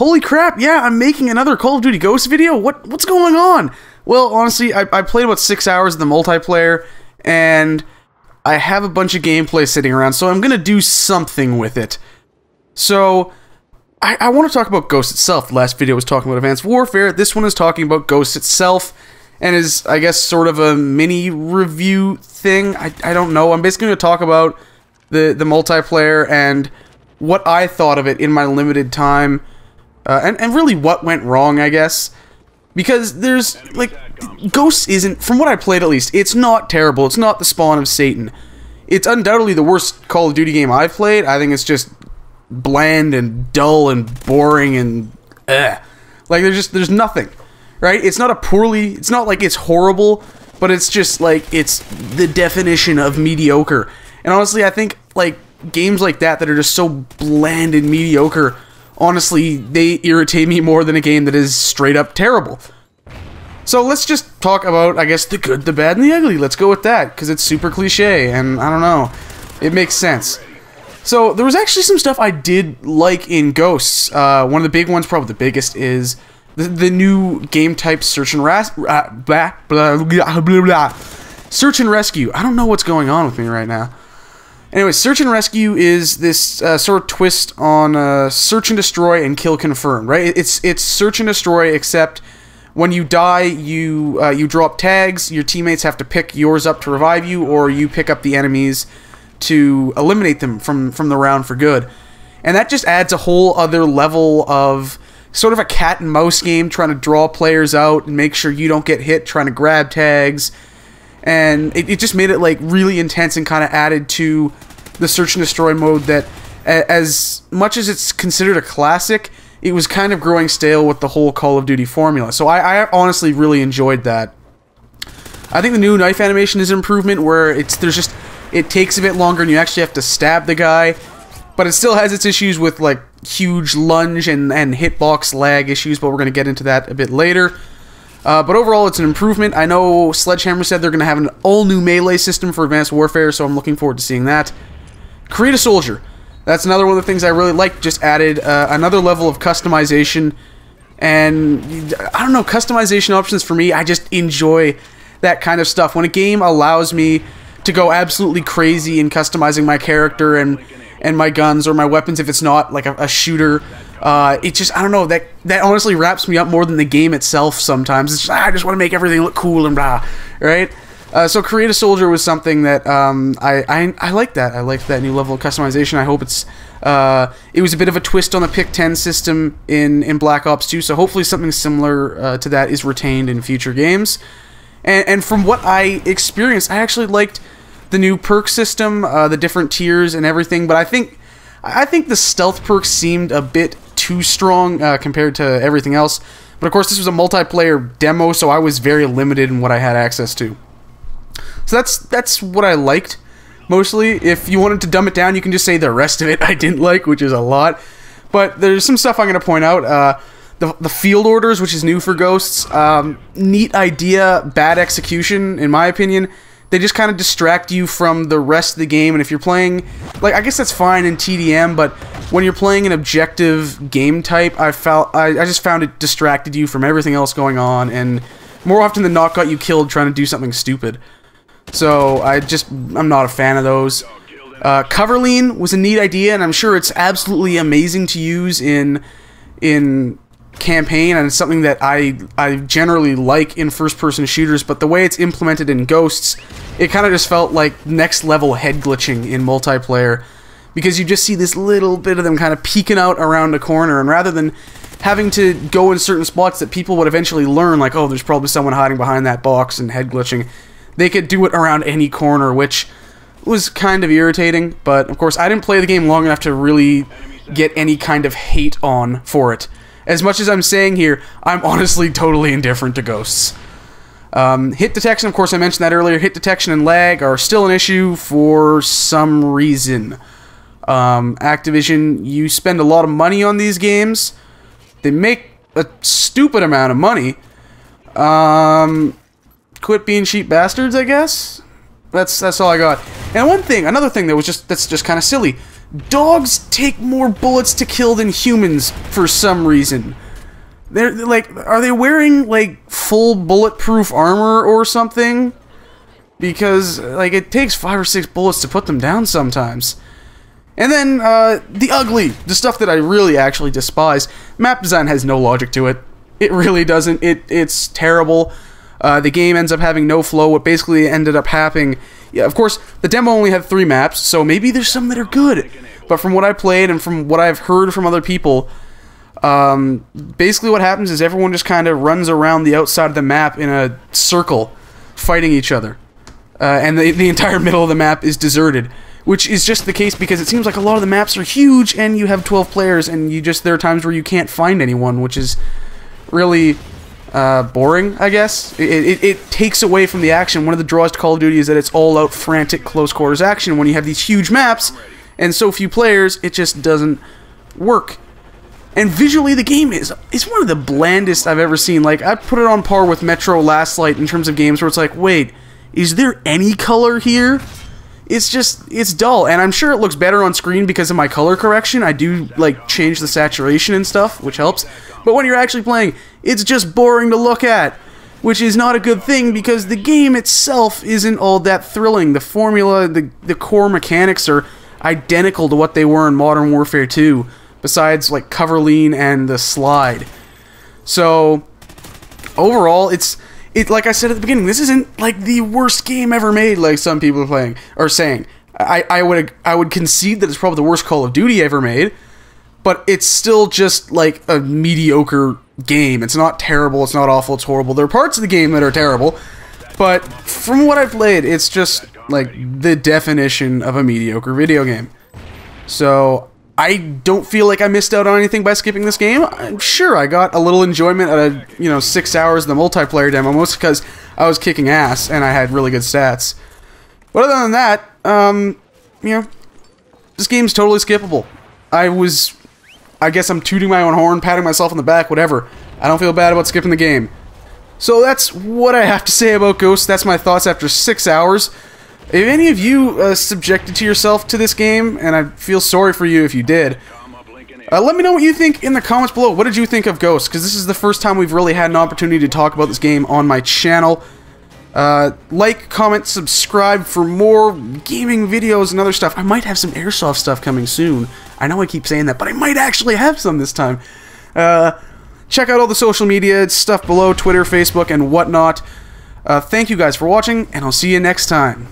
Holy crap, yeah, I'm making another Call of Duty Ghosts video? What's going on? Well, honestly, I played about 6 hours of the multiplayer, and I have a bunch of gameplay sitting around, so I'm gonna do something with it. So, I want to talk about Ghosts itself. The last video was talking about Advanced Warfare. This one is talking about Ghosts itself, and is, I guess, sort of a mini review thing. I don't know. I'm basically going to talk about the multiplayer and what I thought of it in my limited time, and really what went wrong, I guess. Because there's, like, Ghosts isn't, from what I played at least, it's not terrible. It's not the spawn of Satan. It's undoubtedly the worst Call of Duty game I've played. I think it's just bland and dull and boring and like there's nothing, right? It's not like it's horrible, but it's just like it's the definition of mediocre. And honestly, I think like games like that are just so bland and mediocre, honestly, they irritate me more than a game that is straight up terrible. So let's just talk about, I guess, the good, the bad, and the ugly. Let's go with that, because it's super cliche, and I don't know, it makes sense. So, there was actually some stuff I did like in Ghosts. One of the big ones, probably the biggest, is the new game type Search and Search and Rescue. I don't know what's going on with me right now. Anyway, Search and Rescue is this sort of twist on Search and Destroy and Kill Confirm, right? It's Search and Destroy, except when you die, you drop tags, your teammates have to pick yours up to revive you, or you pick up the enemies to eliminate them from the round for good. And that just adds a whole other level of sort of a cat and mouse game, trying to draw players out and make sure you don't get hit trying to grab tags. And it just made it like really intense and kind of added to the Search and Destroy mode that, as much as it's considered a classic, it was kind of growing stale with the whole Call of Duty formula. So I honestly really enjoyed that. I think the new knife animation is an improvement where it takes a bit longer and you actually have to stab the guy, but it still has its issues with like huge lunge and hitbox lag issues, but we're going to get into that a bit later. But overall, it's an improvement. I know Sledgehammer said they're going to have an all-new melee system for Advanced Warfare, so I'm looking forward to seeing that. Create a Soldier. That's another one of the things I really liked. Just added another level of customization, and I don't know, customization options for me, I just enjoy that kind of stuff. When a game allows me to go absolutely crazy in customizing my character and my guns or my weapons, if it's not like a shooter, it just, I don't know, that honestly wraps me up more than the game itself sometimes. It's just, I just want to make everything look cool and blah, right? So Create a Soldier was something that I like that. I liked that new level of customization. I hope it was a bit of a twist on the Pick 10 system in Black Ops 2, so hopefully something similar to that is retained in future games. And from what I experienced, I actually liked the new perk system, the different tiers and everything, but I think the stealth perks seemed a bit too strong compared to everything else. But of course, this was a multiplayer demo, so I was very limited in what I had access to. So that's what I liked, mostly. If you wanted to dumb it down, you can just say the rest of it I didn't like, which is a lot. But there's some stuff I'm going to point out. The field orders, which is new for Ghosts, neat idea, bad execution, in my opinion. They just kind of distract you from the rest of the game, and if you're playing, like, I guess that's fine in TDM, but when you're playing an objective game type, I just found it distracted you from everything else going on, and more often than not got you killed trying to do something stupid. So I'm not a fan of those. Cover lean was a neat idea, and I'm sure it's absolutely amazing to use in campaign, and it's something that I generally like in first-person shooters, but the way it's implemented in Ghosts, it kind of just felt like next-level head glitching in multiplayer, because you just see this little bit of them kind of peeking out around a corner, and rather than having to go in certain spots that people would eventually learn, like, oh, there's probably someone hiding behind that box and head glitching, they could do it around any corner, which was kind of irritating, but of course I didn't play the game long enough to really get any kind of hate on for it. As much as I'm saying here, I'm honestly totally indifferent to Ghosts. Hit detection, of course I mentioned that earlier, hit detection and lag are still an issue for some reason. Activision, you spend a lot of money on these games, they make a stupid amount of money. Quit being cheap bastards, I guess? That's all I got. And another thing that's just kind of silly. dogs take more bullets to kill than humans for some reason. They're like, are they wearing like full bulletproof armor or something? Because like it takes 5 or 6 bullets to put them down sometimes. And then the ugly, the stuff that I really actually despise. Map design has no logic to it. It really doesn't. It's terrible. The game ends up having no flow. What basically ended up happening, yeah, of course, the demo only had 3 maps, so maybe there's some that are good. But from what I played and from what I've heard from other people, basically what happens is everyone just kind of runs around the outside of the map in a circle, fighting each other. And the entire middle of the map is deserted, which is just the case because it seems like a lot of the maps are huge and you have 12 players and there are times where you can't find anyone, which is really boring, I guess. It takes away from the action. One of the draws to Call of Duty is that it's all-out frantic close-quarters action. When you have these huge maps and so few players, it just doesn't work. And visually, the game is one of the blandest I've ever seen. Like, I'd put it on par with Metro Last Light in terms of games where it's like, wait, is there any color here? It's dull, and I'm sure it looks better on screen because of my color correction. I do, like, change the saturation and stuff, which helps. But when you're actually playing, it's just boring to look at, which is not a good thing because the game itself isn't all that thrilling. The formula, the core mechanics are identical to what they were in Modern Warfare 2, besides, like, cover lean and the slide. So, overall, it's like I said at the beginning, this isn't like the worst game ever made, like some people are saying. I would concede that it's probably the worst Call of Duty ever made, but it's still just like a mediocre game. It's not terrible, it's not awful, it's horrible. There are parts of the game that are terrible, but from what I've played, it's just like the definition of a mediocre video game. So I don't feel like I missed out on anything by skipping this game. I'm sure I got a little enjoyment out of, 6 hours of the multiplayer demo, mostly because I was kicking ass and I had really good stats. But other than that, this game's totally skippable. I guess I'm tooting my own horn, patting myself on the back, whatever. I don't feel bad about skipping the game. So that's what I have to say about Ghost. That's my thoughts after 6 hours. If any of you subjected to yourself to this game, and I feel sorry for you if you did, let me know what you think in the comments below. What did you think of Ghost? Because this is the first time we've really had an opportunity to talk about this game on my channel. Like, comment, subscribe for more gaming videos and other stuff. I might have some Airsoft stuff coming soon. I know I keep saying that, but I might actually have some this time. Check out all the social media stuff below, Twitter, Facebook, and whatnot. Thank you guys for watching, and I'll see you next time.